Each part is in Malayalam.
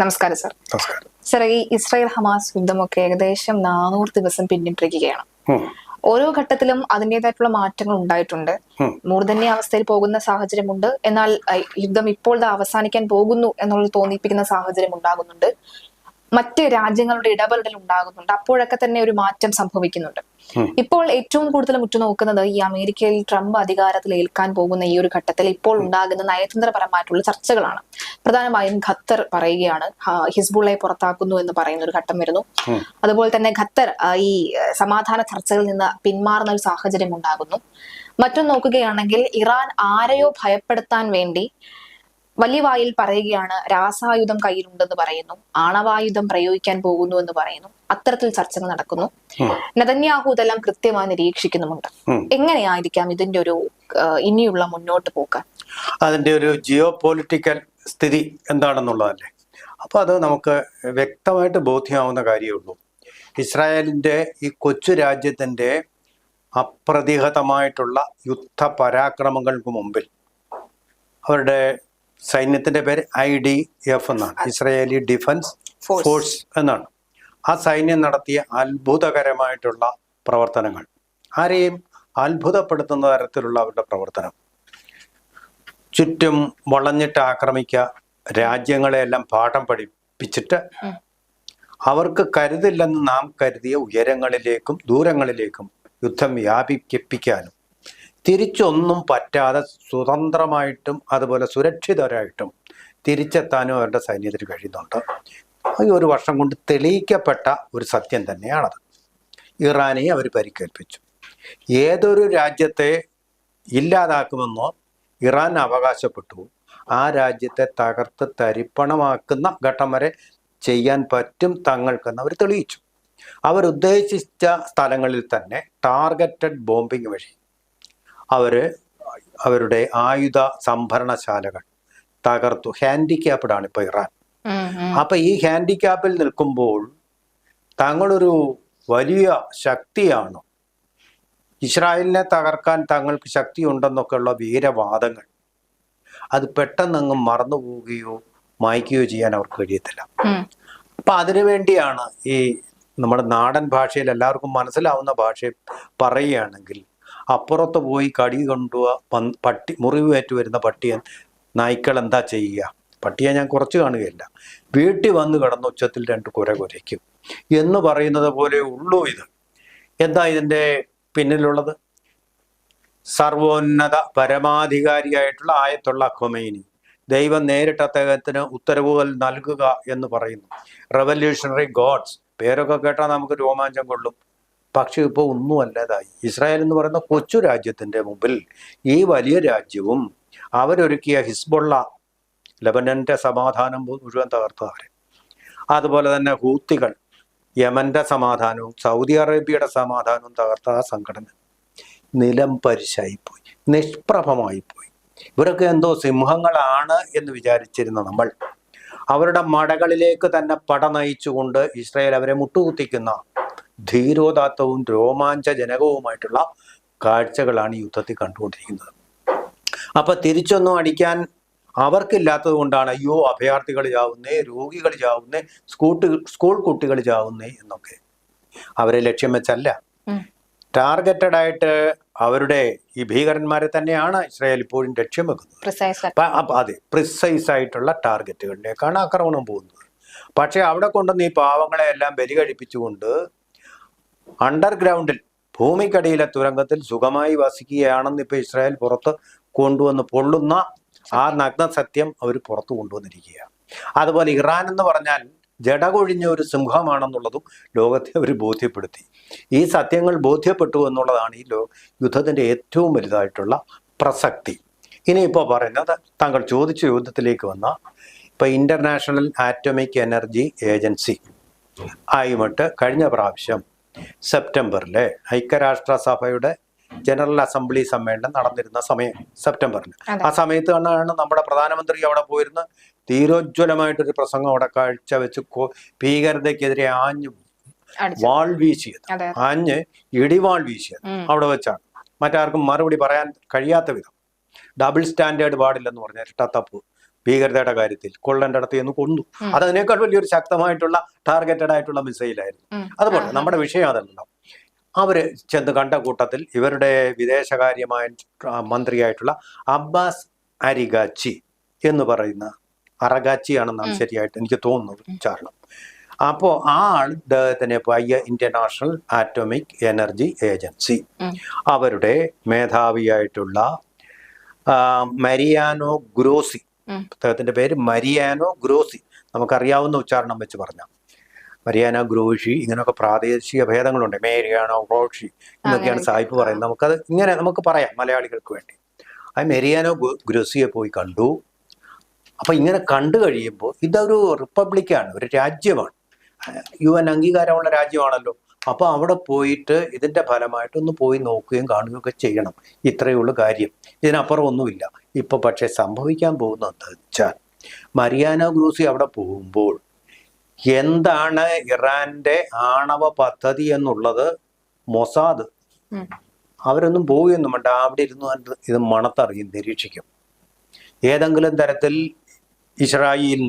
നമസ്കാരം സർ. സർ, ഈ ഇസ്രായേൽ ഹമാസ് യുദ്ധമൊക്കെ ഏകദേശം 400 ദിവസം പിന്നിട്ടിരിക്കുകയാണ്. ഓരോ ഘട്ടത്തിലും അതിൻ്റെതായിട്ടുള്ള മാറ്റങ്ങൾ ഉണ്ടായിട്ടുണ്ട്. മൂർധന്യ അവസ്ഥയിൽ പോകുന്ന സാഹചര്യമുണ്ട്. എന്നാൽ യുദ്ധം ഇപ്പോൾ അവസാനിക്കാൻ പോകുന്നു എന്നുള്ളത് തോന്നിപ്പിക്കുന്ന സാഹചര്യം ഉണ്ടാകുന്നുണ്ട്. മറ്റ് രാജ്യങ്ങളുടെ ഇടപെടൽ ഉണ്ടാകുന്നുണ്ട്. അപ്പോഴൊക്കെ തന്നെ ഒരു മാറ്റം സംഭവിക്കുന്നുണ്ട്. ഇപ്പോൾ ഏറ്റവും കൂടുതൽ ഉറ്റുനോക്കുന്നത് ഈ അമേരിക്കയിൽ ട്രംപ് അധികാരത്തിൽ ഏൽക്കാൻ പോകുന്ന ഈ ഒരു ഘട്ടത്തിൽ ഇപ്പോൾ ഉണ്ടാകുന്ന നയതന്ത്രപരമായിട്ടുള്ള ചർച്ചകളാണ്. പ്രധാനമായും ഖത്തർ പറയുകയാണ് ഹിസ്ബുള്ളയെ പുറത്താക്കുന്നു എന്ന് പറയുന്ന ഒരു ഘട്ടം വരുന്നു. അതുപോലെ തന്നെ ഖത്തർ ഈ സമാധാന ചർച്ചകളിൽ നിന്ന് പിന്മാറുന്ന ഒരു സാഹചര്യം ഉണ്ടാകുന്നു. മറ്റൊന്ന് നോക്കുകയാണെങ്കിൽ ഇറാൻ ആരെയോ ഭയപ്പെടുത്താൻ വേണ്ടി വലിയ വായിൽ പറയുകയാണ് രാസായുധം കയ്യിലുണ്ടെന്ന് പറയുന്നു, ആണവായുധം പ്രയോഗിക്കാൻ പോകുന്നു എന്ന് പറയുന്നു. അത്തരത്തിൽ ചർച്ചകൾ നടക്കുന്നു. നെതന്യാഹു ഇതെല്ലാം കൃത്യമായി നിരീക്ഷിക്കുന്നുമുണ്ട്. എങ്ങനെയായിരിക്കാം ഇതിന്റെ ഒരു ഇനിയുള്ള മുന്നോട്ട് പോക്കാൻ? അതിന്റെ ഒരു ജിയോ പൊളിറ്റിക്കൽ സ്ഥിതി എന്താണെന്നുള്ളതല്ലേ. അപ്പൊ അത് നമുക്ക് വ്യക്തമായിട്ട് ബോധ്യമാവുന്ന കാര്യമുള്ളൂ. ഇസ്രായേലിന്റെ ഈ കൊച്ചു രാജ്യത്തിന്റെ അപ്രതിഹതമായിട്ടുള്ള യുദ്ധ പരാക്രമങ്ങൾക്ക് മുമ്പിൽ അവരുടെ സൈന്യത്തിന്റെ പേര് IDF എന്നാണ്, ഇസ്രായേലി ഡിഫൻസ് ഫോഴ്സ് എന്നാണ്. ആ സൈന്യം നടത്തിയ അത്ഭുതകരമായിട്ടുള്ള പ്രവർത്തനങ്ങൾ, ആരെയും അത്ഭുതപ്പെടുത്തുന്ന തരത്തിലുള്ള അവരുടെ പ്രവർത്തനം, ചുറ്റും വളഞ്ഞിട്ട് ആക്രമിക്കുക, രാജ്യങ്ങളെയെല്ലാം പാഠം പഠിപ്പിച്ചിട്ട് അവർക്ക് കരുതില്ലെന്ന് നാം കരുതിയ ഉയരങ്ങളിലേക്കും ദൂരങ്ങളിലേക്കും യുദ്ധം വ്യാപിപ്പിക്കാനും തിരിച്ചൊന്നും പറ്റാതെ സ്വതന്ത്രമായിട്ടും അതുപോലെ സുരക്ഷിതരായിട്ടും തിരിച്ചെത്താനും അവരുടെ സൈന്യത്തിന് കഴിയുന്നുണ്ട്. ഈ ഒരു വർഷം കൊണ്ട് തെളിയിക്കപ്പെട്ട ഒരു സത്യം തന്നെയാണത്. ഇറാനെ അവർ പരിക്കേൽപ്പിച്ചു. ഏതൊരു രാജ്യത്തെ ഇല്ലാതാക്കുമെന്നോ ഇറാൻ അവകാശപ്പെട്ടു, ആ രാജ്യത്തെ തകർത്ത് തരിപ്പണമാക്കുന്ന ഘട്ടം വരെ ചെയ്യാൻ പറ്റും തങ്ങൾക്കെന്ന് അവർ തെളിയിച്ചു. അവരുദ്ദേശിച്ച സ്ഥലങ്ങളിൽ തന്നെ ടാർഗറ്റഡ് ബോംബിംഗ് വഴി അവരുടെ ആയുധ സംഭരണശാലകൾ തകർത്തു. ഹാൻഡിക്യാപ്ഡ് ആണ് ഇപ്പൊ ഇറാൻ. അപ്പൊ ഈ ഹാൻഡിക്യാപ്പിൽ നിൽക്കുമ്പോൾ തങ്ങളൊരു വലിയ ശക്തിയാണ്, ഇസ്രായേലിനെ തകർക്കാൻ തങ്ങൾക്ക് ശക്തി ഉണ്ടെന്നൊക്കെയുള്ള വീരവാദങ്ങൾ അത് പെട്ടെന്നങ്ങ് മറന്നു പോവുകയോ മായ്ക്കുകയോ ചെയ്യാൻ അവർക്ക് കഴിയത്തില്ല. അപ്പൊ അതിനുവേണ്ടിയാണ് ഈ നമ്മുടെ നാടൻ ഭാഷയിൽ എല്ലാവർക്കും മനസ്സിലാവുന്ന ഭാഷയിൽ പറയുകയാണെങ്കിൽ, അപ്പുറത്ത് പോയി കടി കൊണ്ടുപോവാ പട്ടി, മുറിവേറ്റ് വരുന്ന പട്ടിയെ നായ്ക്കൾ എന്താ ചെയ്യുക? പട്ടിയെ ഞാൻ കുറച്ച് കാണുകയില്ല, വീട്ടിൽ വന്ന് കിടന്ന് ഉച്ചത്തിൽ 2 കുര കുരയ്ക്കും എന്ന് പറയുന്നത് പോലെ ഉള്ളൂ ഇത്. എന്താ ഇതിൻ്റെ പിന്നിലുള്ളത്? സർവോന്നത പരമാധികാരിയായിട്ടുള്ള ആയത്തുള്ള ഖൊമൈനി ദൈവം നേരിട്ട് അദ്ദേഹത്തിന് ഉത്തരവുകൾ നൽകുക എന്ന് പറയുന്നു. റെവല്യൂഷണറി ഗോഡ്സ് പേരൊക്കെ കേട്ടാൽ നമുക്ക് രോമാഞ്ചം കൊള്ളും. പക്ഷെ ഇപ്പോൾ ഒന്നും അല്ലാതായി. ഇസ്രായേൽ എന്ന് പറയുന്ന കൊച്ചു രാജ്യത്തിൻ്റെ മുമ്പിൽ ഈ വലിയ രാജ്യവും അവരൊരുക്കിയ ഹിസ്ബുള്ള, ലെബനന്റെ സമാധാനം മുഴുവൻ തകർത്തു അവരെ. അതുപോലെ തന്നെ ഹൂത്തികൾ, യമന്റെ സമാധാനവും സൗദി അറേബ്യയുടെ സമാധാനവും തകർത്ത ആ സംഘടന നിലം പരിശായിപ്പോയി, നിഷ്പ്രഭമായിപ്പോയി. ഇവരൊക്കെ എന്തോ സിംഹങ്ങളാണ് എന്ന് വിചാരിച്ചിരുന്ന നമ്മൾ അവരുടെ മടകളിലേക്ക് തന്നെ പട നയിച്ചുകൊണ്ട് ഇസ്രായേൽ അവരെ മുട്ടുകുത്തിക്കുന്ന ധീരോദാത്തവും രോമാഞ്ചജനകവുമായിട്ടുള്ള കാഴ്ചകളാണ് ഈ യുദ്ധത്തിൽ കണ്ടുകൊണ്ടിരിക്കുന്നത്. അപ്പൊ തിരിച്ചൊന്നും അടിക്കാൻ അവർക്കില്ലാത്തത് കൊണ്ടാണ് അയ്യോ അഭയാർത്ഥികൾ ചാവുന്നേ, രോഗികൾ ചാവുന്നേ, സ്കൂൾ കുട്ടികൾ ചാവുന്നേ എന്നൊക്കെ. അവരെ ലക്ഷ്യം വെച്ചല്ല, ടാർഗറ്റഡ് ആയിട്ട് അവരുടെ ഈ ഭീകരന്മാരെ തന്നെയാണ് ഇസ്രായേൽ ഇപ്പോഴും ലക്ഷ്യം വെക്കുന്നത്. അതെ, പ്രിസൈസ് ആയിട്ടുള്ള ടാർഗറ്റുകളിലേക്കാണ് ആക്രമണം പോകുന്നത്. പക്ഷെ അവിടെ കൊണ്ടുവന്ന് ഈ പാവങ്ങളെ എല്ലാം ബലി കഴിപ്പിച്ചുകൊണ്ട് അണ്ടർഗ്രൗണ്ടിൽ, ഭൂമിക്കടിയിലെ തുരങ്കത്തിൽ സുഖമായി വസിക്കുകയാണെന്ന് ഇപ്പൊ ഇസ്രായേൽ പുറത്ത് കൊണ്ടുവന്ന് പൊള്ളുന്ന ആ നഗ്ന സത്യം അവർ പുറത്തു കൊണ്ടുവന്നിരിക്കുക. അതുപോലെ ഇറാൻ എന്ന് പറഞ്ഞാൽ ജടകൊഴിഞ്ഞ ഒരു സിംഹമാണെന്നുള്ളതും ലോകത്തെ അവർ ബോധ്യപ്പെടുത്തി. ഈ സത്യങ്ങൾ ബോധ്യപ്പെട്ടു എന്നുള്ളതാണ് ഈ യുദ്ധത്തിന്റെ ഏറ്റവും വലുതായിട്ടുള്ള പ്രസക്തി. ഇനിയിപ്പോൾ പറയുന്നത്, താങ്കൾ ചോദിച്ച യുദ്ധത്തിലേക്ക് വന്ന ഇപ്പൊ ഇന്റർനാഷണൽ ആറ്റോമിക് എനർജി ഏജൻസി ആയിട്ട് കഴിഞ്ഞ പ്രാവശ്യം സെപ്റ്റംബറിലെ ഐക്യരാഷ്ട്രസഭയുടെ ജനറൽ അസംബ്ലി സമ്മേളനം നടന്നിരുന്ന സമയം, സെപ്റ്റംബറിൽ, ആ സമയത്ത് തന്നെയാണ് നമ്മുടെ പ്രധാനമന്ത്രി അവിടെ പോയിരുന്ന ധീരോജ്വലമായിട്ടൊരു പ്രസംഗം അവിടെ കാഴ്ചവെച്ച് ഭീകരതയ്ക്കെതിരെ വാൾ വീശിയത്, ഇടിവാൾ വീശിയത് അവിടെ വെച്ചാണ്. മറ്റാർക്കും മറുപടി പറയാൻ കഴിയാത്ത വിധം ഡബിൾ സ്റ്റാൻഡേർഡ് പാടില്ലെന്ന് പറഞ്ഞ ഇരട്ടത്തപ്പ് ഭീകരതയുടെ കാര്യത്തിൽ കൊള്ളന്റെ അടുത്ത് നിന്ന് കൊന്നു. അത് അതിനേക്കാൾ വലിയൊരു ശക്തമായിട്ടുള്ള ടാർഗറ്റഡ് ആയിട്ടുള്ള മിസൈലായിരുന്നു. അതുപോലെ നമ്മുടെ വിഷയം അതല്ലല്ലോ. അവര് ചെന്ന് കണ്ട കൂട്ടത്തിൽ ഇവരുടെ വിദേശകാര്യമായ മന്ത്രിയായിട്ടുള്ള അബ്ബാസ് അരിഗാച്ചി എന്ന് പറയുന്ന, അറഗാച്ചിയാണെന്നാണ് ശരിയായിട്ട് എനിക്ക് തോന്നുന്നത് ഉച്ചാരണം. അപ്പോൾ ആ ആൾ ഇദ്ദേഹത്തിനെ ഇന്റർനാഷണൽ ആറ്റോമിക് എനർജി ഏജൻസി അവരുടെ മേധാവിയായിട്ടുള്ള മരിയാനോ ഗ്രോസി, അദ്ദേഹത്തിന്റെ പേര് മരിയാനോ ഗ്രോസി, നമുക്കറിയാവുന്ന ഉച്ചാരണം വെച്ച് പറഞ്ഞാൽ മരിയാനോ ഗ്രോഷി, ഇങ്ങനെയൊക്കെ പ്രാദേശിക ഭേദങ്ങളുണ്ട്. മേരിയാനോ ഗ്രോഷി എന്നൊക്കെയാണ് സാഹിബ് പറയുന്നത്. നമുക്കത് ഇങ്ങനെ നമുക്ക് പറയാം മലയാളികൾക്ക് വേണ്ടി. ആ മെരിയാനോ ഗ്രോസിയെ പോയി കണ്ടു. അപ്പൊ ഇങ്ങനെ കണ്ടു കഴിയുമ്പോൾ ഇതൊരു റിപ്പബ്ലിക്കാണ്, ഒരു രാജ്യമാണ്, UN അംഗീകാരമുള്ള രാജ്യമാണല്ലോ. അപ്പൊ അവിടെ പോയിട്ട് ഇതിന്റെ ഫലമായിട്ട് ഒന്ന് പോയി നോക്കുകയും കാണുകയൊക്കെ ചെയ്യണം. ഇത്രയേ ഉള്ളൂ കാര്യം, ഇതിനപ്പുറം ഒന്നുമില്ല. ഇപ്പൊ പക്ഷെ സംഭവിക്കാൻ പോകുന്നത് എന്താ വെച്ചാൽ, മരിയാനോ ഗ്രൂസി അവിടെ പോകുമ്പോൾ എന്താണ് ഇറാന്റെ ആണവ പദ്ധതി എന്നുള്ളത് മൊസാദ് അവരൊന്നും പോവുകയൊന്നും വേണ്ട, അവിടെ ഇരുന്ന് ഇത് മണത്തറിയും, നിരീക്ഷിക്കും. ഏതെങ്കിലും തരത്തിൽ ഇസ്രായേൽ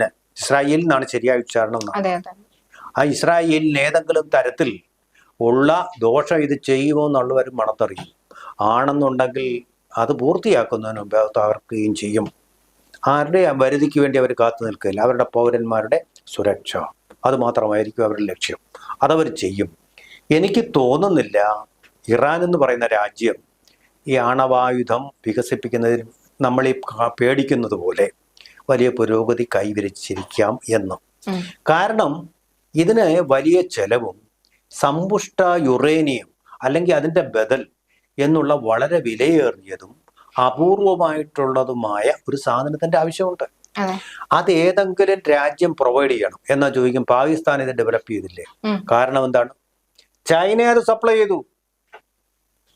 എന്നാണ് ശരിയായ ഉച്ചാരണം. ആ ഇസ്രായേലിന് ഏതെങ്കിലും തരത്തിൽ ഉള്ള ദോഷം ഇത് ചെയ്യുമോ എന്നുള്ളവർ മണത്തറിയും. ആണെന്നുണ്ടെങ്കിൽ അത് പൂർത്തിയാക്കുന്നതിന് മുമ്പ് തകർക്കുകയും ചെയ്യും. ആരുടെ വരുതിക്ക് വേണ്ടി അവർ കാത്തു നിൽക്കില്ല. അവരുടെ പൗരന്മാരുടെ സുരക്ഷ അത് മാത്രമായിരിക്കും അവരുടെ ലക്ഷ്യം. അതവർ ചെയ്യും. എനിക്ക് തോന്നുന്നില്ല ഇറാൻ എന്ന് പറയുന്ന രാജ്യം ഈ ആണവായുധം വികസിപ്പിക്കുന്നതിൽ നമ്മൾ ഈ പേടിക്കുന്നത് പോലെ വലിയ പുരോഗതി കൈവരിച്ചിരിക്കാം എന്ന്. കാരണം ഇതിന് വലിയ ചെലവും സമ്പുഷ്ട യുറേനിയം അല്ലെങ്കിൽ അതിൻ്റെ ബദൽ എന്നുള്ള വളരെ വിലയേറിയതും അപൂർവമായിട്ടുള്ളതുമായ ഒരു സാധനത്തിന്റെ ആവശ്യമുണ്ട്. അത് ഏതെങ്കിലും രാജ്യം പ്രൊവൈഡ് ചെയ്യണം എന്നാ ചോദിക്കും. പാകിസ്ഥാൻ ഇത് ഡെവലപ്പ് ചെയ്തില്ലേ? കാരണം എന്താണ്? ചൈന അത് സപ്ലൈ ചെയ്തു.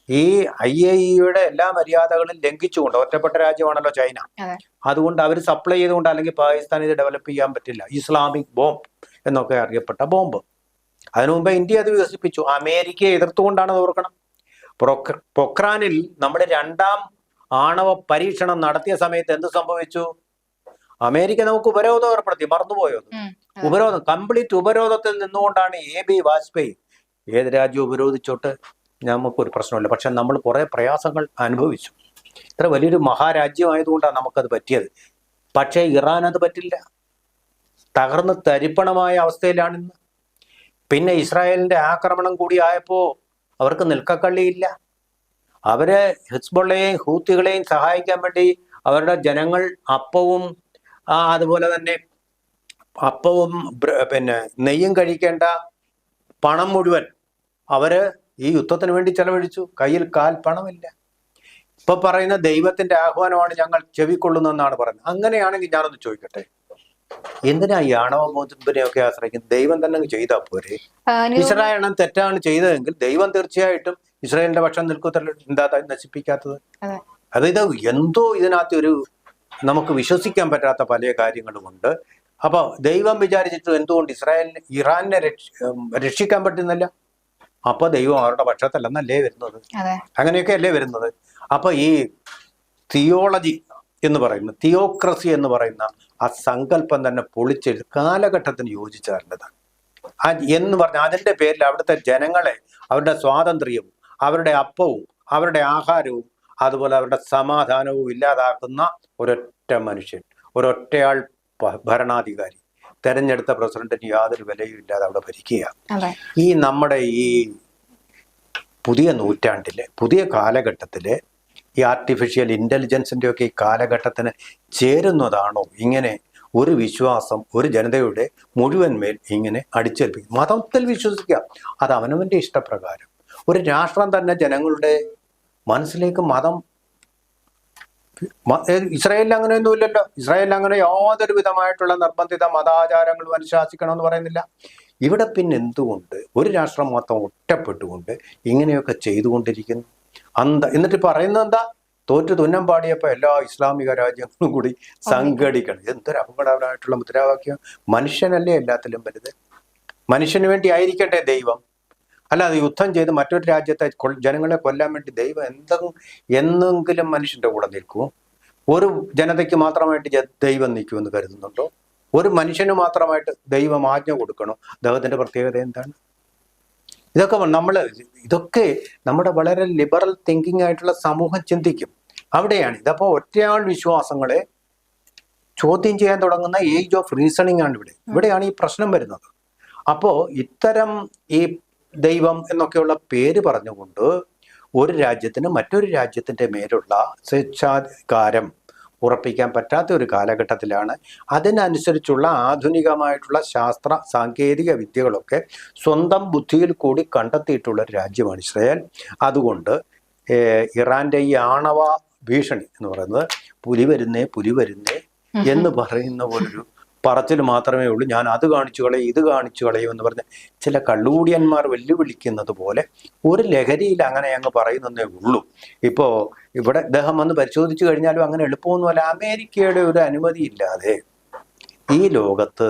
ഈ IAEA എല്ലാ മര്യാദകളും ലംഘിച്ചുകൊണ്ട്, ഒറ്റപ്പെട്ട രാജ്യമാണല്ലോ ചൈന, അതുകൊണ്ട് അവർ സപ്ലൈ ചെയ്തുകൊണ്ട്, അല്ലെങ്കിൽ പാകിസ്ഥാൻ ഇത് ഡെവലപ്പ് ചെയ്യാൻ പറ്റില്ല. ഇസ്ലാമിക് ബോംബ് എന്നൊക്കെ അറിയപ്പെട്ട ബോംബ് അതിനു മുമ്പ് ഇന്ത്യ അത് വികസിപ്പിച്ചു. അമേരിക്കയെ എതിർത്തുകൊണ്ടാണ് ഓർക്കണം. പൊക്രാനിൽ നമ്മുടെ 2ാം ആണവ പരീക്ഷണം നടത്തിയ സമയത്ത് എന്ത് സംഭവിച്ചു? അമേരിക്ക നമുക്ക് ഉപരോധം ഏർപ്പെടുത്തി. മറന്നുപോയോ? ഉപരോധം, കംപ്ലീറ്റ് ഉപരോധത്തിൽ നിന്നുകൊണ്ടാണ് AB വാജ്പേയി. ഏത് രാജ്യം ഉപരോധിച്ചോട്ട് നമുക്കൊരു പ്രശ്നമില്ല. പക്ഷെ നമ്മൾ കുറെ പ്രയാസങ്ങൾ അനുഭവിച്ചു. ഇത്ര വലിയൊരു മഹാരാജ്യമായതുകൊണ്ടാണ് നമുക്കത് പറ്റിയത്. പക്ഷേ ഇറാൻ അത് പറ്റില്ല. തകർന്ന് തരിപ്പണമായ അവസ്ഥയിലാണിന്ന്. പിന്നെ ഇസ്രായേലിന്റെ ആക്രമണം കൂടി ആയപ്പോൾ അവർക്ക് നിൽക്കക്കള്ളിയില്ല. അവര് ഹിസ്ബുള്ളയെയും ഹൂത്തികളെയും സഹായിക്കാൻ വേണ്ടി അവരുടെ ജനങ്ങൾ അപ്പവും അതുപോലെ തന്നെ അപ്പവും പിന്നെ നെയ്യും കഴിക്കേണ്ട പണം മുഴുവൻ അവര് ഈ യുദ്ധത്തിന് വേണ്ടി ചെലവഴിച്ചു. കയ്യിൽ കാൽ പണമില്ല. ഇപ്പൊ പറയുന്ന ദൈവത്തിന്റെ ആഹ്വാനമാണ് ഞങ്ങൾ ചെവിക്കൊള്ളുന്നതെന്നാണ് പറയുന്നത്. അങ്ങനെയാണെങ്കിൽ ഞാനൊന്ന് ചോദിക്കട്ടെ, എന്തിനാ ഈ ആണവ ബോംബിനെയൊക്കെ ആശ്രയിക്കുന്നത്? ദൈവം തന്നെ ചെയ്താൽ പോരെ? ഇസ്രായേൽ തെറ്റാണ് ചെയ്തതെങ്കിൽ ദൈവം തീർച്ചയായിട്ടും ഇസ്രായേലിന്റെ പക്ഷം നിൽക്കത്തല്ല. എന്താ നശിപ്പിക്കാത്തത്? അതായത് എന്തോ ഇതിനകത്ത് ഒരു നമുക്ക് വിശ്വസിക്കാൻ പറ്റാത്ത പല കാര്യങ്ങളുമുണ്ട്. അപ്പൊ ദൈവം വിചാരിച്ചിട്ട് എന്തുകൊണ്ട് ഇറാനെ രക്ഷിക്കാൻ പറ്റുന്നില്ല? അപ്പൊ ദൈവം അവരുടെ പക്ഷത്തല്ലെന്നല്ലേ വരുന്നത്? അങ്ങനെയൊക്കെ അല്ലേ വരുന്നത്? അപ്പൊ ഈ തിയോളജി എന്ന് പറയുന്ന, തിയോക്രസി എന്ന് പറയുന്ന ആ സങ്കല്പം തന്നെ പൊളിച്ചെടുത്ത് കാലഘട്ടത്തിന് യോജിച്ചതല്ലതാണ് എന്ന് പറഞ്ഞാൽ അതിന്റെ പേരിൽ അവിടുത്തെ ജനങ്ങളെ, അവരുടെ സ്വാതന്ത്ര്യവും അവരുടെ അപ്പവും അവരുടെ ആഹാരവും അതുപോലെ അവരുടെ സമാധാനവും ഇല്ലാതാക്കുന്ന ഒരൊറ്റ മനുഷ്യൻ, ഒരൊറ്റയാൾ ഭരണാധികാരി, തെരഞ്ഞെടുത്ത പ്രസിഡന്റിന് യാതൊരു വിലയും ഇല്ലാതെ അവിടെ ഭരിക്കുക. ഈ നമ്മുടെ ഈ പുതിയ നൂറ്റാണ്ടിലെ പുതിയ കാലഘട്ടത്തിലെ ഈ ആർട്ടിഫിഷ്യൽ ഇന്റലിജൻസിന്റെ ഒക്കെ ഈ കാലഘട്ടത്തിന് ചേരുന്നതാണോ ഇങ്ങനെ ഒരു വിശ്വാസം ഒരു ജനതയുടെ മുഴുവൻ മേൽ ഇങ്ങനെ അടിച്ചേൽപ്പിക്കും? മതത്തിൽ വിശ്വസിക്കാം, അത് അവനവന്റെ ഇഷ്ടപ്രകാരം. ഒരു രാഷ്ട്രം തന്നെ ജനങ്ങളുടെ മനസ്സിലേക്ക് മതം, ഇസ്രായേലിൽ അങ്ങനെയൊന്നും ഇല്ലല്ലോ. ഇസ്രായേലിൽ അങ്ങനെ യാതൊരു വിധമായിട്ടുള്ള നിർബന്ധിത മതാചാരങ്ങളും അനുശാസിക്കണമെന്ന് പറയുന്നില്ല. ഇവിടെ പിന്നെ എന്തുകൊണ്ട് ഒരു രാഷ്ട്രം മൊത്തം ഒറ്റപ്പെട്ടുകൊണ്ട് ഇങ്ങനെയൊക്കെ ചെയ്തുകൊണ്ടിരിക്കുന്നു? എന്നിട്ട് പറയുന്നത് എന്താ? തോറ്റു തുന്നം പാടിയപ്പോൾ എല്ലാ ഇസ്ലാമിക രാജ്യങ്ങളും കൂടി സംഘടിക്കണം. എന്തൊരു അപകടകരമായിട്ടുള്ള മുദ്രാവാക്യം! മനുഷ്യനല്ലേ എല്ലാത്തിലും വലുത്? മനുഷ്യന് വേണ്ടി ആയിരിക്കട്ടെ ദൈവം, അല്ലാതെ യുദ്ധം ചെയ്ത് മറ്റൊരു രാജ്യത്തെ ജനങ്ങളെ കൊല്ലാൻ വേണ്ടി ദൈവം എന്തെങ്കിലും മനുഷ്യന്റെ കൂടെ നിൽക്കുമോ? ഒരു ജനതയ്ക്ക് മാത്രമായിട്ട് ദൈവം നിൽക്കുമെന്ന് കരുതുന്നുണ്ടോ? ഒരു മനുഷ്യന് മാത്രമായിട്ട് ദൈവം ആജ്ഞ കൊടുക്കണോ? ദൈവത്തിന്റെ പ്രത്യേകത എന്താണ്? ഇതൊക്കെ നമ്മുടെ വളരെ ലിബറൽ തിങ്കിങ് ആയിട്ടുള്ള സമൂഹം ചിന്തിക്കും. അവിടെയാണ് ഇതപ്പോൾ ഒറ്റയാൾ വിശ്വാസങ്ങളെ ചോദ്യം ചെയ്യാൻ തുടങ്ങുന്ന ഏജ് ഓഫ് റീസണിങ് ആണ് ഇവിടെയാണ് ഈ പ്രശ്നം വരുന്നത്. അപ്പോ ഇത്തരം ഈ ദൈവം എന്നൊക്കെയുള്ള പേര് പറഞ്ഞുകൊണ്ട് ഒരു രാജ്യത്തിന് മറ്റൊരു രാജ്യത്തിന്റെ മേലുള്ള സ്വേച്ഛാധികാരം ഉറപ്പിക്കാൻ പറ്റാത്ത ഒരു കാലഘട്ടത്തിലാണ് അതിനനുസരിച്ചുള്ള ആധുനികമായിട്ടുള്ള ശാസ്ത്ര സാങ്കേതിക വിദ്യകളൊക്കെ സ്വന്തം ബുദ്ധിയിൽ കൂടി കണ്ടെത്തിയിട്ടുള്ള ഒരു രാജ്യമാണ് ഇസ്രായേൽ. അതുകൊണ്ട് ഇറാന്റെ ഈ ആണവ ഭീഷണി എന്ന് പറയുന്നത് പുലി വരുന്നേ എന്ന് പറയുന്ന പോലൊരു പറച്ചിൽ മാത്രമേ ഉള്ളൂ. ഞാൻ അത് കാണിച്ചു കളയും ഇത് കാണിച്ചു കളയും എന്ന് പറഞ്ഞ് ചില കള്ളുകൂടിയന്മാർ വെല്ലുവിളിക്കുന്നത് പോലെ ഒരു ലഹരിയിൽ അങ്ങനെ അങ്ങ് പറയുന്നതേ ഉള്ളൂ. ഇപ്പോ ഇവിടെ അദ്ദേഹം വന്ന് പരിശോധിച്ചു കഴിഞ്ഞാലും അങ്ങനെ എളുപ്പമൊന്നുമല്ല. അമേരിക്കയുടെ ഒരു അനുമതി ഇല്ലാതെ ഈ ലോകത്ത്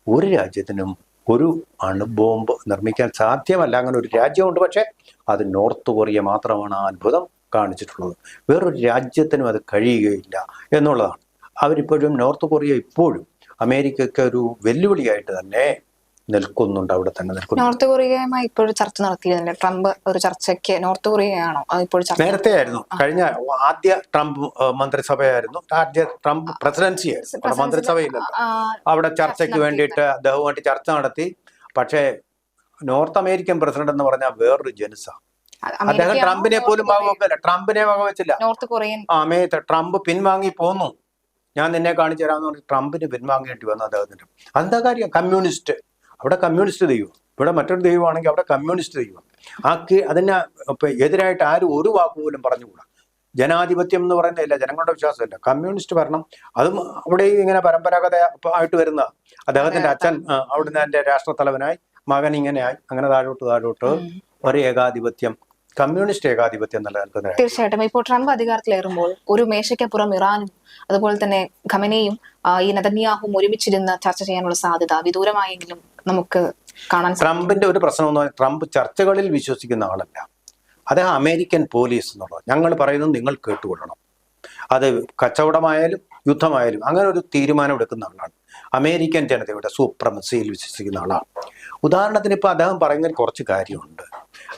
ഒരു രാജ്യത്തിനും ഒരു അണുബോംബ് നിർമ്മിക്കാൻ സാധ്യമല്ല. അങ്ങനെ ഒരു രാജ്യമുണ്ട്, പക്ഷെ അത് നോർത്ത് കൊറിയ മാത്രമാണ് ആ അത്ഭുതം കാണിച്ചിട്ടുള്ളത്. വേറൊരു രാജ്യത്തിനും അത് കഴിയുകയില്ല എന്നുള്ളതാണ്. അവരിപ്പോഴും നോർത്ത് കൊറിയ ഇപ്പോഴും അമേരിക്കയ്ക്ക് ഒരു വെല്ലുവിളിയായിട്ട് തന്നെ നിൽക്കുന്നുണ്ട്. അവിടെ തന്നെ നിൽക്കുന്നു. നോർത്ത് കൊറിയയുമായി ഇപ്പോഴും ചർച്ച നടത്തിയിരുന്നില്ല ട്രംപ്? ഒരു ചർച്ചയ്ക്ക് നോർത്ത് കൊറിയയാണോ ഇപ്പോൾ നേരത്തെ ആയിരുന്നു. കഴിഞ്ഞ ആദ്യ ട്രംപ് മന്ത്രിസഭയായിരുന്നു, ആദ്യ ട്രംപ് പ്രസിഡൻസി ആയിരുന്നു. അവിടെ മന്ത്രിസഭയില്ലല്ലോ. അവിടെ ചർച്ചയ്ക്ക് വേണ്ടിയിട്ട് അദ്ദേഹവുമായിട്ട് ചർച്ച നടത്തി. പക്ഷേ നോർത്ത് അമേരിക്കൻ പ്രസിഡന്റ് എന്ന് പറഞ്ഞാൽ വേറൊരു ജനുസാണ്. അദ്ദേഹം ട്രംപിനെ പോലും വകവെക്കില്ല. ട്രംപിനെ വകവെച്ചില്ല. നോർത്ത് കൊറിയൻ ട്രംപ് പിൻവാങ്ങി പോന്നു. ഞാൻ നിന്നെ കാണിച്ചു തരാമെന്ന് പറഞ്ഞ് ട്രംപിന് പിൻവാങ്ങേണ്ടി വന്നു അദ്ദേഹത്തിന്. അതെന്താ കാര്യം? കമ്മ്യൂണിസ്റ്റ്. അവിടെ കമ്മ്യൂണിസ്റ്റ് ദൈവം, ഇവിടെ മറ്റൊരു ദൈവമാണെങ്കിൽ അവിടെ കമ്മ്യൂണിസ്റ്റ് ദൈവം. അതിന് എതിരായിട്ട് ആരും ഒരു വാക്ക് പോലും പറഞ്ഞുകൂടാ. ജനാധിപത്യം എന്ന് പറയുന്നില്ല, ജനങ്ങളുടെ വിശ്വാസമില്ല, കമ്മ്യൂണിസ്റ്റ് ഭരണം. അതും അവിടെയും ഇങ്ങനെ പരമ്പരാഗത ആയിട്ട് വരുന്ന അദ്ദേഹത്തിന്റെ അച്ഛൻ അവിടുന്ന് എൻ്റെ രാഷ്ട്രത്തലവനായി, മകൻ ഇങ്ങനെയായി, അങ്ങനെ താഴോട്ട് ഒരു ഏകാധിപത്യം, കമ്മ്യൂണിസ്റ്റ് ഏകാധിപത്യം എന്നുള്ളത്. തീർച്ചയായിട്ടും ഇപ്പോൾ ട്രംപ് അധികാരത്തിലേറുമ്പോൾ ഒരു മേശയ്ക്കപ്പുറം ഇറാനും അതുപോലെ തന്നെ ഖമനയും ഈ നെതന്യാഹും ഒരുമിച്ചിരുന്ന് ചർച്ച ചെയ്യാനുള്ള സാധ്യത വിദൂരമായെങ്കിലും നമുക്ക് കാണാൻ. ട്രംപിന്റെ ഒരു പ്രശ്നം എന്ന് പറഞ്ഞാൽ ട്രംപ് ചർച്ചകളിൽ വിശ്വസിക്കുന്ന ആളല്ല. അദ്ദേഹം അമേരിക്കൻ പോലീസ് എന്നുള്ളത് ഞങ്ങൾ പറയുന്നത് നിങ്ങൾ കേട്ടുകൊള്ളണം. അത് കച്ചവടമായാലും യുദ്ധമായാലും അങ്ങനെ ഒരു തീരുമാനം എടുക്കുന്ന ആളാണ്. അമേരിക്കൻ ജനതയുടെ സൂപ്രമസിയിൽ വിശ്വസിക്കുന്ന ആളാണ്. ഉദാഹരണത്തിന് ഇപ്പൊ അദ്ദേഹം പറയുന്നതിൽ കുറച്ച് കാര്യമുണ്ട്.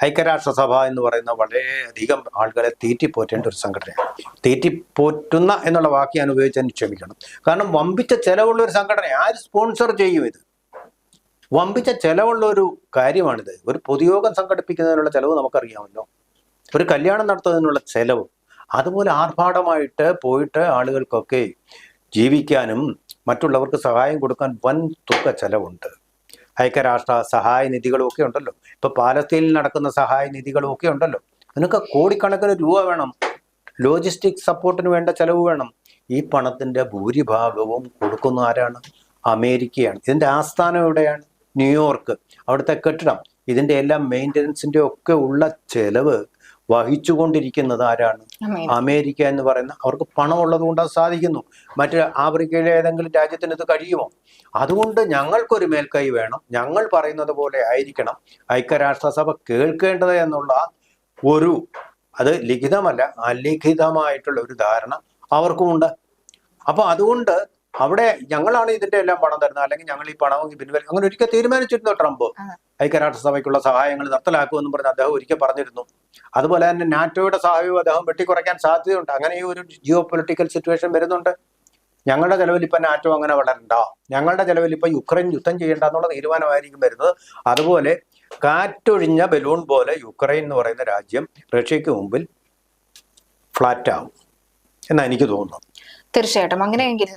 ഐക്യരാഷ്ട്രസഭ എന്ന് പറയുന്ന വളരെയധികം ആളുകളെ തീറ്റിപ്പോറ്റേണ്ട ഒരു സംഘടനയാണ്. തീറ്റിപ്പോറ്റുന്ന എന്നുള്ള വാക്ക് ഞാൻ ഉപയോഗിച്ചതിന് ക്ഷമിക്കണം. കാരണം വമ്പിച്ച ചെലവുള്ള ഒരു സംഘടന. ആര് സ്പോൺസർ ചെയ്യും ഇത്? വമ്പിച്ച ചെലവുള്ള ഒരു കാര്യമാണിത്. ഒരു പൊതുയോഗം സംഘടിപ്പിക്കുന്നതിനുള്ള ചെലവ് നമുക്കറിയാമല്ലോ, ഒരു കല്യാണം നടത്തുന്നതിനുള്ള ചെലവ്. അതുപോലെ ആർഭാടമായിട്ട് പോയിട്ട് ആളുകൾക്കൊക്കെ ജീവിക്കാനും മറ്റുള്ളവർക്ക് സഹായം കൊടുക്കാൻ വൻ തുക ചെലവുണ്ട്. ഐക്യരാഷ്ട്ര സഹായ നിധികളും ഒക്കെ ഉണ്ടല്ലോ. ഇപ്പൊ പാലസ്തീനിൽ നടക്കുന്ന സഹായ നിധികളും ഒക്കെ ഉണ്ടല്ലോ. അതിനൊക്കെ കോടിക്കണക്കിന് രൂപ വേണം. ലോജിസ്റ്റിക് സപ്പോർട്ടിന് വേണ്ട ചെലവ് വേണം. ഈ പണത്തിന്റെ ഭൂരിഭാഗവും കൊടുക്കുന്ന ആരാണ്? അമേരിക്കയാണ്. ഇതിന്റെ ആസ്ഥാനം എവിടെയാണ്? ന്യൂയോർക്ക്. അവിടുത്തെ കെട്ടിടം, ഇതിന്റെ എല്ലാം മെയിൻ്റനൻസിന്റെ ഒക്കെ ഉള്ള ചെലവ് വഹിച്ചുകൊണ്ടിരിക്കുന്നത് ആരാണ്? അമേരിക്ക എന്ന് പറയുന്ന. അവർക്ക് പണം ഉള്ളത് കൊണ്ട് അത് സാധിക്കുന്നു. മറ്റ് ആഫ്രിക്കയിലെ ഏതെങ്കിലും രാജ്യത്തിന് ഇത് കഴിയുമോ? അതുകൊണ്ട് ഞങ്ങൾക്കൊരു മേൽക്കൈ വേണം, ഞങ്ങൾ പറയുന്നത് പോലെ ആയിരിക്കണം ഐക്യരാഷ്ട്രസഭ കേൾക്കേണ്ടത് എന്നുള്ള ഒരു, അത് ലിഖിതമല്ല അലിഖിതമായിട്ടുള്ള ഒരു ധാരണ അവർക്കുമുണ്ട്. അപ്പൊ അതുകൊണ്ട് അവിടെ ഞങ്ങളാണ് ഇതിന്റെ എല്ലാം പണം തരുന്നത്, അല്ലെങ്കിൽ ഞങ്ങൾ ഈ പണം പിൻവലിക്കും, അങ്ങനെ ഒരിക്കൽ തീരുമാനിച്ചിരുന്നു ട്രംപ്. ഐക്യരാഷ്ട്രസഭയ്ക്കുള്ള സഹായങ്ങൾ നിർത്തലാക്കുമെന്നും പറഞ്ഞ് അദ്ദേഹം ഒരിക്കൽ പറഞ്ഞിരുന്നു. അതുപോലെ തന്നെ നാറ്റോയുടെ സഹായവും അദ്ദേഹം വെട്ടിക്കുറയ്ക്കാൻ സാധ്യതയുണ്ട്. അങ്ങനെ ഈ ഒരു ജിയോ പൊളിറ്റിക്കൽ സിറ്റുവേഷൻ വരുന്നുണ്ട്. ഞങ്ങളുടെ ചെലവിൽ ഇപ്പം നാറ്റോ അങ്ങനെ വളരണ്ട, ഞങ്ങളുടെ ചെലവിൽ ഇപ്പം യുക്രൈൻ യുദ്ധം ചെയ്യേണ്ട എന്നുള്ള തീരുമാനമായിരിക്കും വരുന്നത്. അതുപോലെ കാറ്റൊഴിഞ്ഞ ബലൂൺ പോലെ യുക്രൈൻ എന്ന് പറയുന്ന രാജ്യം റഷ്യക്ക് മുമ്പിൽ ഫ്ലാറ്റ് ആവും എന്നാണ് എനിക്ക് തോന്നുന്നത്. തീർച്ചയായിട്ടും അങ്ങനെയെങ്കിൽ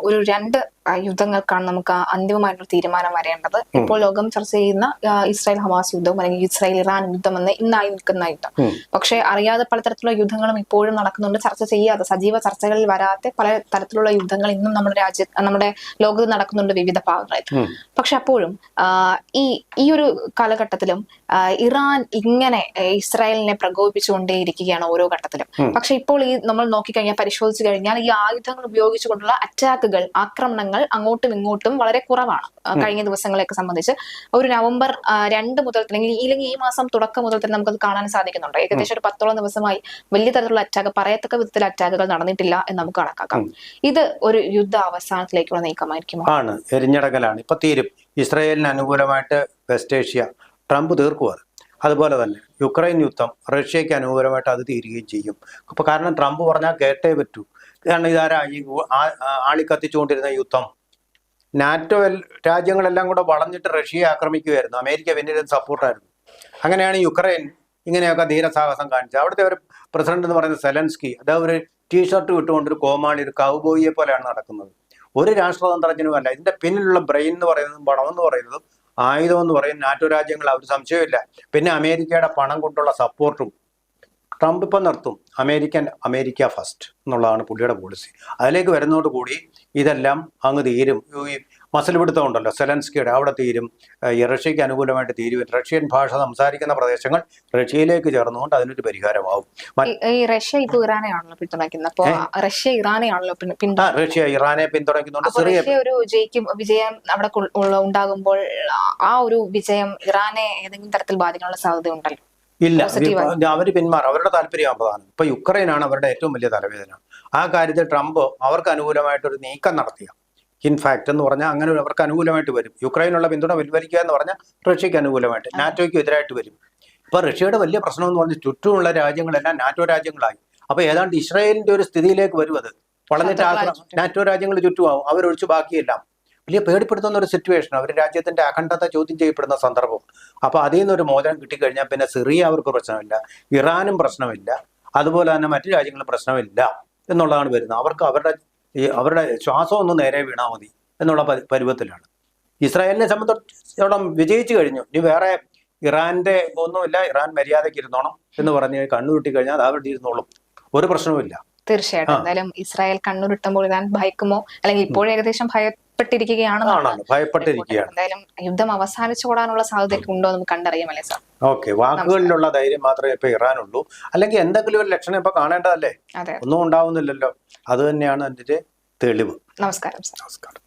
ഒരു രണ്ട് യുദ്ധങ്ങൾക്കാണ് നമുക്ക് അന്തിമമായിട്ടുള്ള തീരുമാനം വരേണ്ടത്. ഇപ്പോൾ ലോകം ചർച്ച ചെയ്യുന്ന ഇസ്രായേൽ ഹമാസ് യുദ്ധവും അല്ലെങ്കിൽ ഇസ്രായേൽ ഇറാൻ യുദ്ധം എന്ന് ഇന്നായി നിൽക്കുന്ന യുദ്ധം. പക്ഷെ അറിയാതെ പലതരത്തിലുള്ള യുദ്ധങ്ങളും ഇപ്പോഴും നടക്കുന്നുണ്ട്. ചർച്ച ചെയ്യാതെ, സജീവ ചർച്ചകളിൽ വരാത്ത പല തരത്തിലുള്ള യുദ്ധങ്ങൾ ഇന്നും നമ്മുടെ ലോകത്ത് നടക്കുന്നുണ്ട് വിവിധ ഭാഗങ്ങളിൽ. പക്ഷെ അപ്പോഴും ഈ ഒരു കാലഘട്ടത്തിലും ഇറാൻ ഇങ്ങനെ ഇസ്രായേലിനെ പ്രകോപിപ്പിച്ചുകൊണ്ടേയിരിക്കുകയാണ് ഓരോ ഘട്ടത്തിലും. പക്ഷെ ഇപ്പോൾ ഈ നമ്മൾ നോക്കിക്കഴിഞ്ഞാൽ, പരിശോധിച്ചു കഴിഞ്ഞാൽ, ഈ ആയുധങ്ങൾ ഉപയോഗിച്ചുകൊണ്ടുള്ള അറ്റാക്കുകൾ, ആക്രമണങ്ങൾ മാറ്റങ്ങൾ അങ്ങോട്ടും ഇങ്ങോട്ടും വളരെ കുറവാണ്. കഴിഞ്ഞ ദിവസങ്ങളെയൊക്കെ സംബന്ധിച്ച് ഒരു നവംബർ 2 മുതൽ അല്ലെങ്കിൽ ഈ മാസം തുടക്കം മുതൽ തന്നെ നമുക്കത് കാണാൻ സാധിക്കുന്നുണ്ട്. ഏകദേശം ഒരു 10ഓളം ദിവസമായി വലിയ തരത്തിലുള്ള അറ്റാക്ക്, പറയത്തക്ക വിധത്തിൽ അറ്റാക്കുകൾ നടന്നിട്ടില്ല എന്ന് നമുക്ക് കണക്കാക്കാം. ഇത് ഒരു യുദ്ധ അവസാനത്തിലേക്കുള്ള നീക്കമായിരിക്കുമോ? ആണ്, എരിഞ്ഞടങ്ങലാണ്. ഇപ്പൊ തീരും. ഇസ്രായേലിന് അനുകൂലമായിട്ട് വെസ്റ്റ് ഏഷ്യ ട്രംപ് തീർക്കും. അതുപോലെ തന്നെ യുക്രൈൻ യുദ്ധം റഷ്യയ്ക്ക് അനുകൂലമായിട്ട് അത് തീരുകയും ചെയ്യും. അപ്പൊ കാരണം ട്രംപ് പറഞ്ഞാൽ കേട്ടേ പറ്റൂ. കാരണം ഇതാരാ ഈ ആളിക്കത്തിച്ചുകൊണ്ടിരുന്ന യുദ്ധം? നാറ്റോ രാജ്യങ്ങളെല്ലാം കൂടെ വളഞ്ഞിട്ട് റഷ്യയെ ആക്രമിക്കുകയായിരുന്നു. അമേരിക്ക പിന്നീട് സപ്പോർട്ടായിരുന്നു. അങ്ങനെയാണ് യുക്രൈൻ ഇങ്ങനെയൊക്കെ ധീരസാഹസം കാണിച്ചത്. അവിടുത്തെ ഒരു പ്രസിഡന്റ് എന്ന് പറയുന്നത് സെലൻസ്കി, അദ്ദേഹം ഒരു ടീഷർട്ട് വിട്ടുകൊണ്ടൊരു കോമാളി, ഒരു കൗബോയിയെ പോലെയാണ് നടക്കുന്നത്. ഒരു രാഷ്ട്രതന്ത്രജ്ഞനുമല്ല. ഇതിന്റെ പിന്നിലുള്ള ബ്രെയിൻ എന്ന് പറയുന്നതും പണം എന്ന് പറയുന്നതും ആയുധം എന്ന് പറയുന്ന നാറ്റോ രാജ്യങ്ങൾ, അവർ സംശയമില്ല. പിന്നെ അമേരിക്കയുടെ പണം കൊണ്ടുള്ള സപ്പോർട്ടും ട്രംപ് ഇപ്പം നിർത്തും. അമേരിക്ക ഫസ്റ്റ് എന്നുള്ളതാണ് പുള്ളിയുടെ പോളിസി. അതിലേക്ക് വരുന്നതോടുകൂടി ഇതെല്ലാം അങ്ങ് തീരും. ഈ മസിൽ പിടുത്തം ഉണ്ടല്ലോ സെലൻസ്കിയുടെ, അവിടെ തീരും. റഷ്യയ്ക്ക് അനുകൂലമായിട്ട് തീരും. റഷ്യൻ ഭാഷ സംസാരിക്കുന്ന പ്രദേശങ്ങൾ റഷ്യയിലേക്ക് ചേർന്നുകൊണ്ട് അതിനൊരു പരിഹാരമാവും. റഷ്യ ഇപ്പോൾ ഇറാനെയാണല്ലോ പിന്തുണയ്ക്കുന്നത്. അപ്പോൾ റഷ്യ ഇറാനെ പിന്തുണയ്ക്കുന്നുണ്ട്. ഒരു വിജയം അവിടെ ഉണ്ടാകുമ്പോൾ ആ ഒരു വിജയം ഇറാനെ ഏതെങ്കിലും തരത്തിൽ ബാധിക്കാനുള്ള സാധ്യത ഉണ്ടല്ലോ? ഇല്ല, അവര് പിന്മാറും. അവരുടെ താല്പര്യം പ്രധാനം. ഇപ്പൊ യുക്രൈനാണ് അവരുടെ ഏറ്റവും വലിയ തലവേദന. ആ കാര്യത്തിൽ ട്രംപ് അവർക്ക് അനുകൂലമായിട്ടൊരു നീക്കം നടത്തിയ ഇൻഫാക്ട് എന്ന് പറഞ്ഞാൽ അങ്ങനെ അവർക്ക് അനുകൂലമായിട്ട് വരും. യുക്രൈനുള്ള പിന്തുണ പിൻവലിക്കുക എന്ന് പറഞ്ഞാൽ റഷ്യക്ക് അനുകൂലമായിട്ട്, നാറ്റോയ്ക്ക് എതിരായിട്ട് വരും. ഇപ്പൊ റഷ്യയുടെ വലിയ പ്രശ്നം എന്ന് പറഞ്ഞാൽ ചുറ്റുമുള്ള രാജ്യങ്ങളെല്ലാം നാറ്റോ രാജ്യങ്ങളായി. അപ്പൊ ഏതാണ്ട് ഇസ്രായേലിന്റെ ഒരു സ്ഥിതിയിലേക്ക് വരും. അത് വളർന്നിട്ട് നാറ്റോ രാജ്യങ്ങൾ ചുറ്റുമാവും, അവരൊഴിച്ച് ബാക്കിയെല്ലാം. വലിയ പേടിപ്പെടുത്തുന്ന ഒരു സിറ്റുവേഷൻ. അവർ രാജ്യത്തിന്റെ അഖണ്ഡത ചോദ്യം ചെയ്യപ്പെടുന്ന സന്ദർഭം. അപ്പൊ അതിൽ നിന്നൊരു മോചനം കിട്ടിക്കഴിഞ്ഞാൽ പിന്നെ സിറിയ അവർക്ക് പ്രശ്നമില്ല, ഇറാനും പ്രശ്നമില്ല, അതുപോലെ തന്നെ മറ്റു രാജ്യങ്ങളും പ്രശ്നമില്ല എന്നുള്ളതാണ് വരുന്നത്. അവർക്ക് അവരുടെ ശ്വാസം ഒന്ന് നേരെ വീണാൽ മതി എന്നുള്ള പരുവത്തിലാണ്. ഇസ്രായേലിനെ സംബന്ധിച്ചിടത്തോളം വിജയിച്ചു കഴിഞ്ഞു. ഇനി വേറെ ഇറാന്റെ ഒന്നുമില്ല, ഇറാൻ മര്യാദയ്ക്ക് ഇരുന്നോണം എന്ന് പറഞ്ഞ് കണ്ണുരുട്ടി കഴിഞ്ഞാൽ അത് അവിടെ ഇരുന്നോളും, ഒരു പ്രശ്നവുമില്ല. തീർച്ചയായിട്ടും. എന്തായാലും ഇസ്രായേൽ കണ്ണുരുട്ടുമ്പോൾ ഇറാൻ ഭയക്കുമോ, അല്ലെങ്കിൽ ഇപ്പോഴും ഏകദേശം ഭയപ്പെട്ടിരിക്കുകയാണ്. എന്തായാലും യുദ്ധം അവസാനിച്ചുകൂടാനുള്ള സാധ്യത ഉണ്ടോ എന്ന് കണ്ടറിയാമല്ലേ സാർ? ഓക്കെ, വാക്കുകളിലുള്ള ധൈര്യം മാത്രമേ ഇപ്പൊ ഇറാനുള്ളൂ. അല്ലെങ്കിൽ എന്തെങ്കിലും ഒരു ലക്ഷണം ഇപ്പൊ കാണേണ്ടതല്ലേ? ഒന്നും ഉണ്ടാവുന്നില്ലല്ലോ. അത് തന്നെയാണ് അതിന്റെ തെളിവ്. നമസ്കാരം സാർ. നമസ്കാരം.